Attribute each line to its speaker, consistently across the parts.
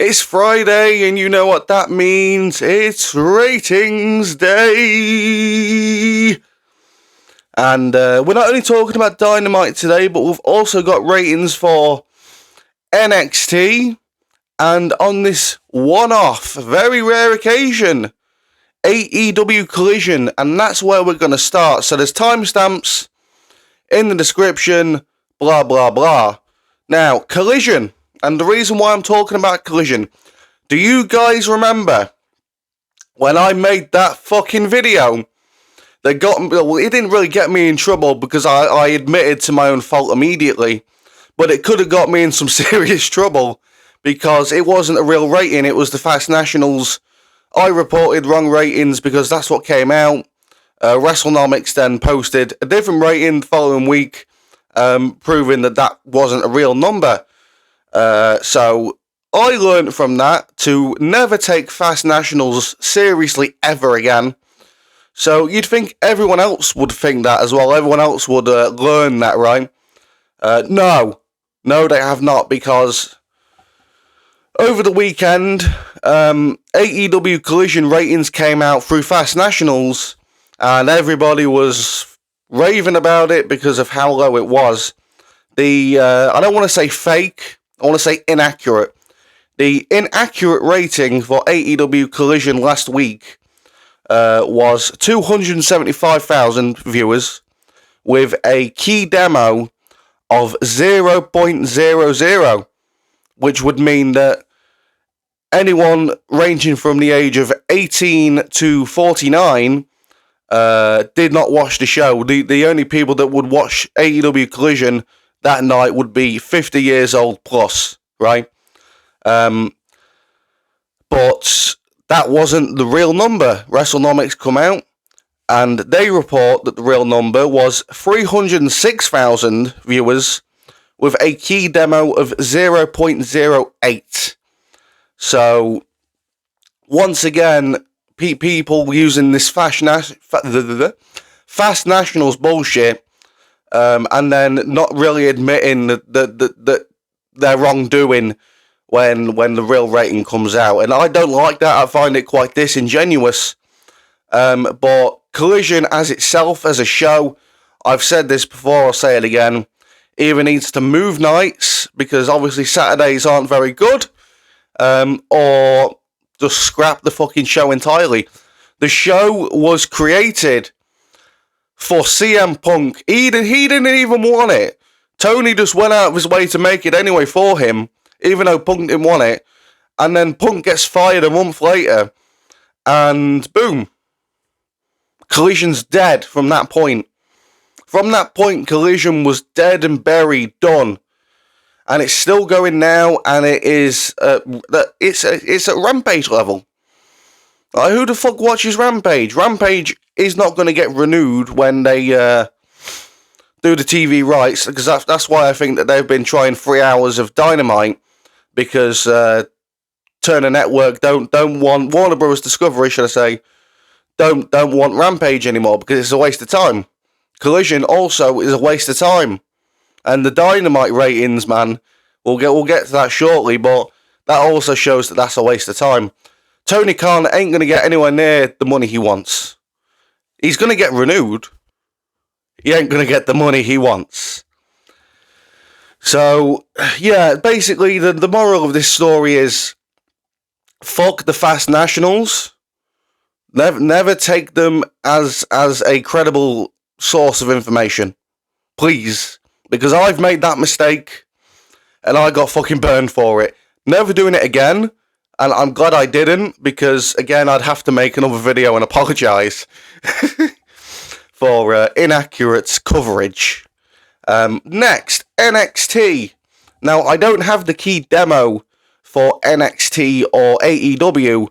Speaker 1: It's Friday, and you know what that means. It's ratings day. And we're not only talking about Dynamite today, but we've also got ratings for NXT. And on this one-off, very rare occasion, AEW Collision. And that's where we're going to start. So there's timestamps in the description, blah, blah, blah. Now, Collision. And the reason why I'm talking about Collision, do you guys remember when I made that fucking video that got me, well, it didn't really get me in trouble because I admitted to my own fault immediately, but it could have got me in some serious trouble because it wasn't a real rating, it was the Fast Nationals. I reported wrong ratings because that's what came out. WrestleNomics then posted a different rating the following week, proving that that wasn't a real number. So I learned from that to never take Fast Nationals seriously ever again. So you'd think everyone else would think that as well. Everyone else would learn that, right? No, they have not, because over the weekend, AEW Collision ratings came out through Fast Nationals, and everybody was raving about it because of how low it was. I don't want to say fake, I want to say inaccurate. The inaccurate rating for AEW Collision last week was 275,000 viewers with a key demo of 0.00, which would mean that anyone ranging from the age of 18 to 49 did not watch the show. The only people that would watch AEW Collision that night would be 50 years old plus, right? But that wasn't the real number. WrestleNomics come out, and they report that the real number was 306,000 viewers with a key demo of 0.08. So, once again, people using this Fast Nationals bullshit, and then not really admitting that they're wrongdoing when the real rating comes out. And I don't like that. I find it quite disingenuous. But Collision as itself, as a show, I've said this before, I'll say it again, either needs to move nights, because obviously Saturdays aren't very good, or just scrap the fucking show entirely. The show was created for CM Punk. He didn't even want it. Tony just went out of his way to make it anyway for him, even though Punk didn't want it. And then Punk gets fired a month later, and boom, Collision's dead from that point. From that point, Collision was dead and buried, done. And it's still going now, and it is it's at Rampage level. Like, who the fuck watches Rampage? Rampage is not going to get renewed when they do the TV rights, because that's why I think that they've been trying 3 hours of Dynamite, because Turner Network don't want, Warner Bros. Discovery, should I say, don't want Rampage anymore, because it's a waste of time. Collision also is a waste of time. And the Dynamite ratings, man, we'll get to that shortly, but that also shows that that's a waste of time. Tony Khan ain't going to get anywhere near the money he wants. He's going to get renewed. He ain't going to get the money he wants. So, yeah, basically the moral of this story is, fuck the Fast Nationals. Never take them as a credible source of information. Please. Because I've made that mistake, and I got fucking burned for it. Never doing it again, and I'm glad I didn't, because, again, I'd have to make another video and apologise for inaccurate coverage. Next, NXT. Now, I don't have the key demo for NXT or AEW,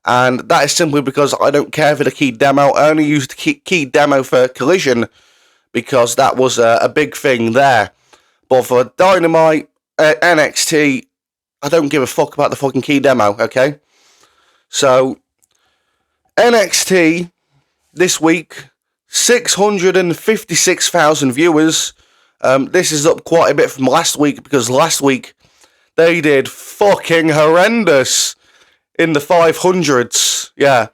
Speaker 1: and that is simply because I don't care for the key demo. I only used the key demo for Collision, because that was a big thing there. But for Dynamite, NXT, I don't give a fuck about the fucking key demo, okay? So, NXT, this week, 656,000 viewers. This is up quite a bit from last week, because last week they did fucking horrendous in the 500s. Yeah.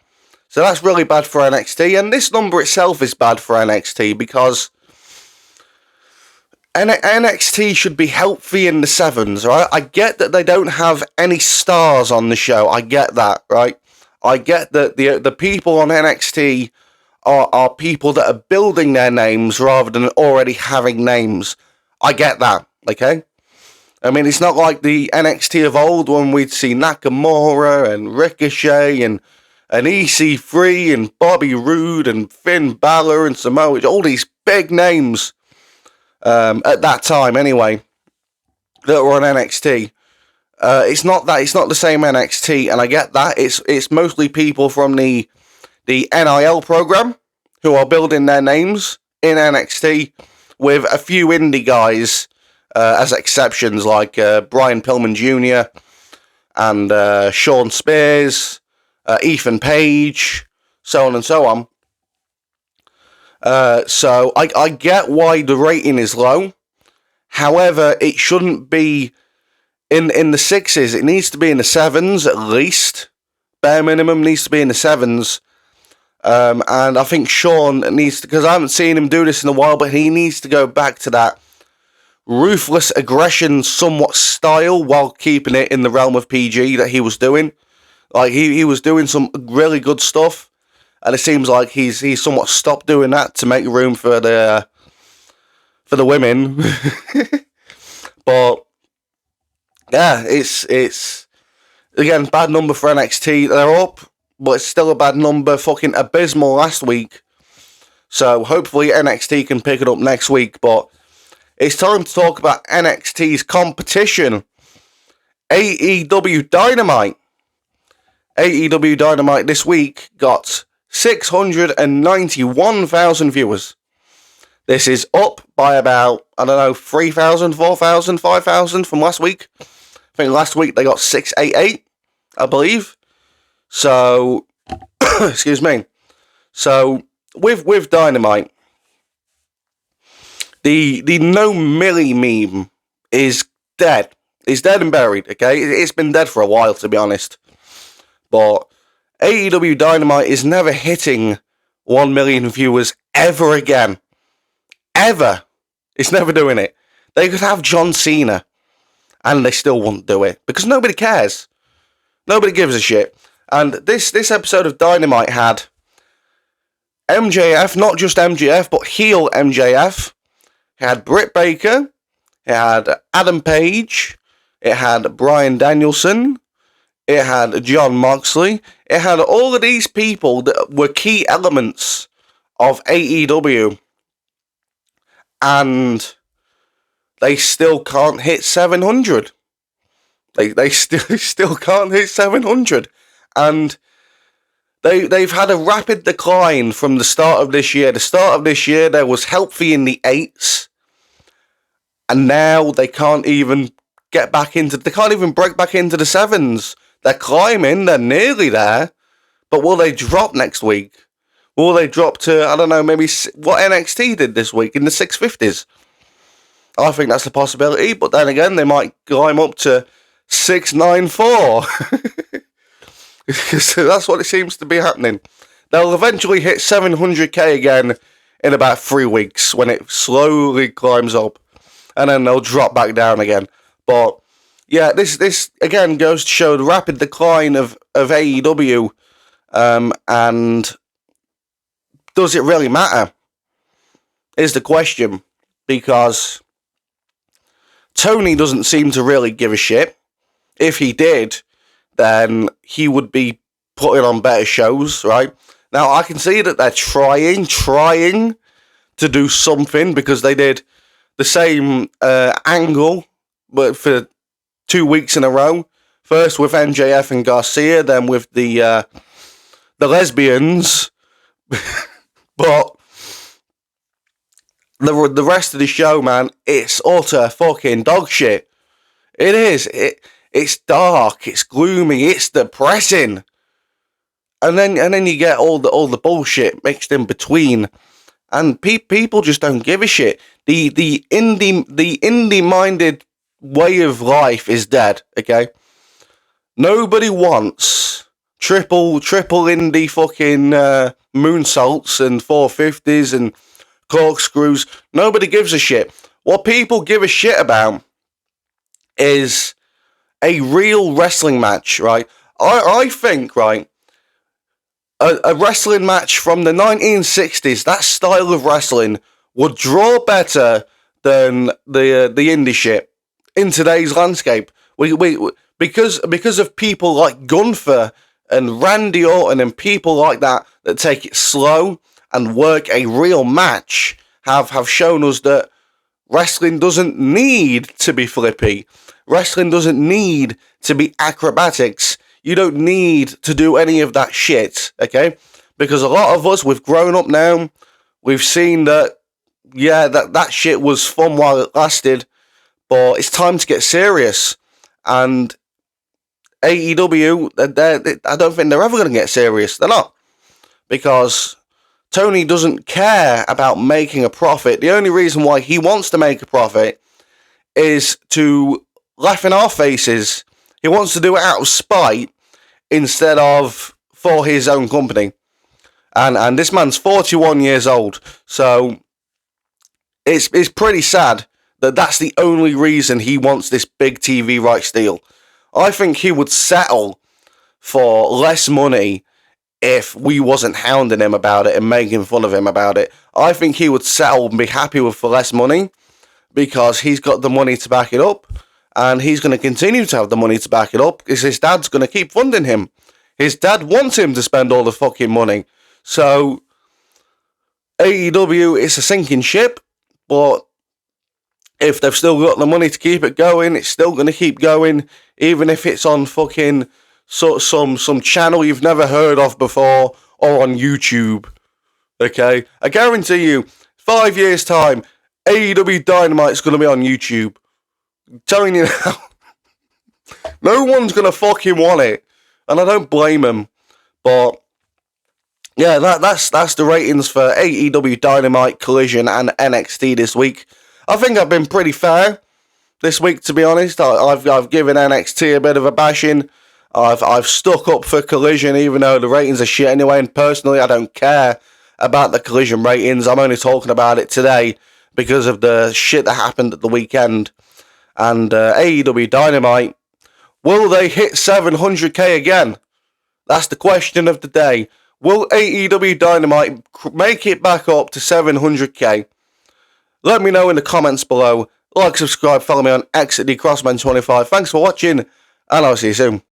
Speaker 1: So that's really bad for NXT. And this number itself is bad for NXT because NXT should be healthy in the 7s, right? I get that they don't have any stars on the show. I get that, right? I get that the people on NXT are people that are building their names rather than already having names. I get that, okay? I mean, it's not like the NXT of old when we'd see Nakamura and Ricochet and EC3 and Bobby Roode and Finn Balor and Samoa, all these big names at that time anyway that were on NXT. It's not the same NXT, and I get that. It's mostly people from the NIL program who are building their names in NXT with a few indie guys as exceptions, like Brian Pillman Jr. and Sean Spears, Ethan Page, so on and so on. So I get why the rating is low. However, it shouldn't be in the 6s. It needs to be in the 7s at least. Bare minimum needs to be in the 7s. And I think Sean needs to, because I haven't seen him do this in a while, but he needs to go back to that ruthless aggression somewhat style while keeping it in the realm of PG that he was doing. Like, he was doing some really good stuff, and it seems like he's somewhat stopped doing that to make room for the women. But yeah, it's again bad number for NXT. They're up, but it's still a bad number. Fucking abysmal last week. So hopefully NXT can pick it up next week. But it's time to talk about NXT's competition, AEW Dynamite. AEW Dynamite this week got 691,000 viewers. This is up by about, 3,000, 4,000, 5,000 from last week. I think last week they got 688, I believe. So, excuse me. So, with Dynamite, the No Millie meme is dead. It's dead and buried, okay? It's been dead for a while, to be honest. But AEW Dynamite is never hitting 1 million viewers ever again. Ever. It's never doing it. They could have John Cena, and they still won't do it, because nobody cares. Nobody gives a shit. And this episode of Dynamite had MJF, not just MJF, but heel MJF. It had Britt Baker. It had Adam Page. It had Bryan Danielson. It had Jon Moxley. It had all of these people that were key elements of AEW. And they still can't hit 700. They still can't hit 700. And they've had a rapid decline from the start of this year. The start of this year, they was healthy in the 8s. And now they can't even get back into... They can't even break back into the 7s. They're climbing. They're nearly there. But will they drop next week? Will they drop to, maybe what NXT did this week in the 650s? I think that's a possibility. But then again, they might climb up to 694. Because that's what it seems to be happening. They'll eventually hit 700k again in about 3 weeks when it slowly climbs up. And then they'll drop back down again. But yeah, this again goes to show the rapid decline of AEW. And does it really matter? Is the question. Because Tony doesn't seem to really give a shit. If he did, then he would be putting on better shows, right? Now, I can see that they're trying to do something, because they did the same angle, but for 2 weeks in a row. First with MJF and Garcia, then with the lesbians. But the rest of the show, man, it's utter fucking dog shit. It is. It's dark. It's gloomy. It's depressing. And then you get all the bullshit mixed in between, and people just don't give a shit. The indie minded way of life is dead, okay? Nobody wants triple indie fucking moonsaults and 450s and corkscrews. Nobody gives a shit. What people give a shit about is a real wrestling match, right? I think, right, a wrestling match from the 1960s, that style of wrestling, would draw better than the indie shit in today's landscape. Because of people like Gunther and Randy Orton and people like that take it slow and work a real match, have shown us that wrestling doesn't need to be flippy. Wrestling doesn't need to be acrobatics. You don't need to do any of that shit, okay? Because a lot of us, we've grown up now. We've seen that, yeah, that shit was fun while it lasted. But it's time to get serious. And AEW, I don't think they're ever going to get serious. They're not. Because Tony doesn't care about making a profit. The only reason why he wants to make a profit is to laugh in our faces. He wants to do it out of spite instead of for his own company. And this man's 41 years old. So it's pretty sad that that's the only reason he wants this big TV rights deal. I think he would settle for less money if we wasn't hounding him about it and making fun of him about it. I think he would settle and be happy with for less money because he's got the money to back it up, and he's going to continue to have the money to back it up because his dad's going to keep funding him. His dad wants him to spend all the fucking money. So AEW is a sinking ship, but if they've still got the money to keep it going, it's still going to keep going, even if it's on fucking some channel you've never heard of before or on YouTube. Okay? I guarantee you, 5 years' time, AEW Dynamite's going to be on YouTube. I'm telling you now. No one's going to fucking want it. And I don't blame them. But yeah, that's the ratings for AEW Dynamite, Collision, and NXT this week. I think I've been pretty fair this week, to be honest. I've given NXT a bit of a bashing. I've stuck up for Collision, even though the ratings are shit anyway. And personally, I don't care about the Collision ratings. I'm only talking about it today because of the shit that happened at the weekend. And AEW Dynamite, will they hit 700k again? That's the question of the day. Will AEW Dynamite make it back up to 700k? Let me know in the comments below. Like, subscribe, follow me on X at DCrossman25. Thanks for watching, and I'll see you soon.